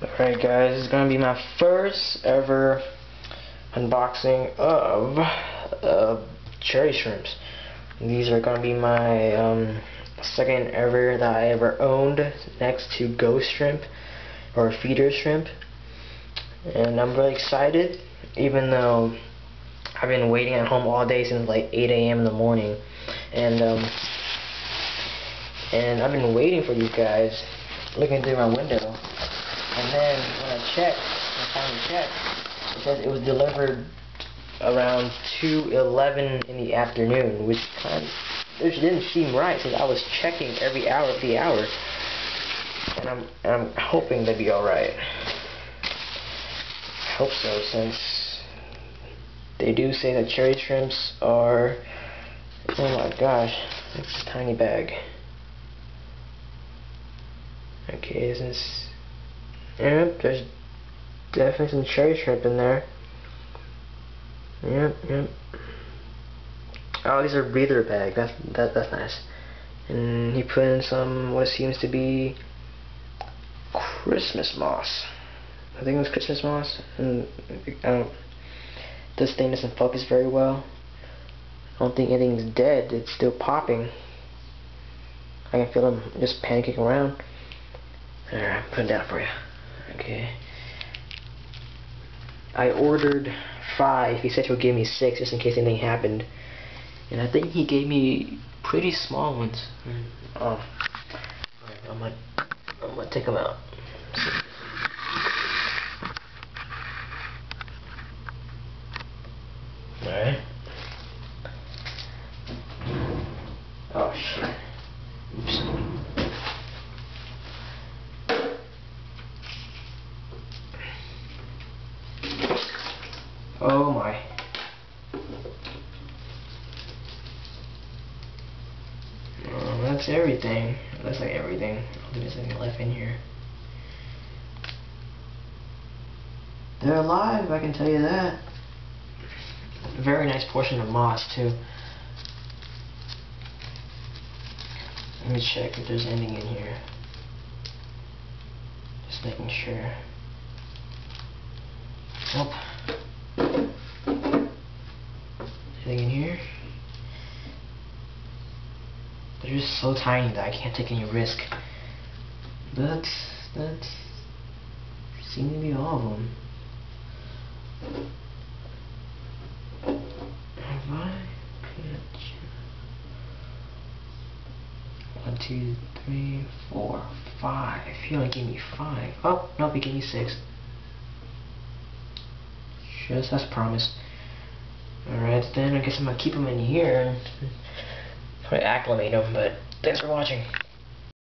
Alright guys, this is going to be my first ever unboxing of cherry shrimps. These are going to be my second ever that I ever owned, next to ghost shrimp or feeder shrimp. And I'm really excited, even though I've been waiting at home all day since like 8 a.m. in the morning. And I've been waiting for you guys, looking through my window. And then when I finally checked, it says it was delivered around 2:11 in the afternoon, which didn't seem right, since I was checking every hour of the hour. And I'm hoping they'll be alright. I hope so, since they do say that cherry shrimps are, oh my gosh, it's a tiny bag. Okay, yep, there's definitely some cherry shrimp in there. Yep. Oh, these are breather bag. That's nice. And he put in some what seems to be Christmas moss. I think it was Christmas moss. And this thing doesn't focus very well. I don't think anything's dead. It's still popping. I can feel them just panicking around. Alright, I'm putting it down for you. Okay. I ordered 5. He said he'll give me 6 just in case anything happened. And I think he gave me pretty small ones. Oh. Alright, I'm gonna take them out. Alright. Oh shit. Oops. Oh my. That's everything. That's like everything. I don't think there's anything left in here. They're alive, I can tell you that. Very nice portion of moss too. Let me check if there's anything in here. Just making sure. Nope. Anything in here? They're just so tiny that I can't take any risk. That's seem to be all of them. Have I? 1, 2, 3, 4, 5. He only gave me 5. Oh, nope, he gave me 6. Just as promised. Alright, then I guess I'm gonna keep them in here and probably acclimate them, but thanks for watching.